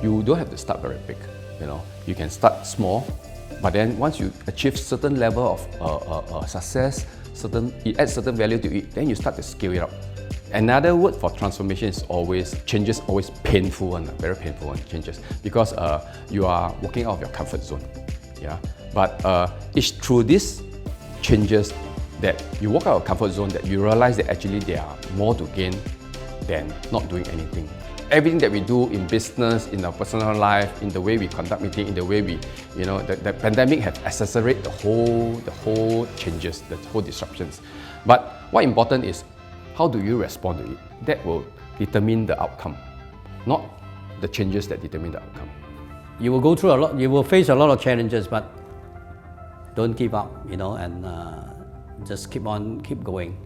you don't have to start very big. You can start small, but then once you achieve certain level of success, you add certain value to it, then you start to scale it up. Another word for transformation is changes, always painful one, very painful one, changes, because you are walking out of your comfort zone. Yeah, but it's through these changes that you walk out of comfort zone that you realize that actually there are more to gain than not doing anything. Everything that we do in business, in our personal life, in the way we conduct meetings, in the way we, the pandemic has accelerated the whole changes, the whole disruptions. But what important is how do you respond to it? That will determine the outcome, not the changes that determine the outcome. You will go through a lot, you will face a lot of challenges, but don't give up, and just keep going.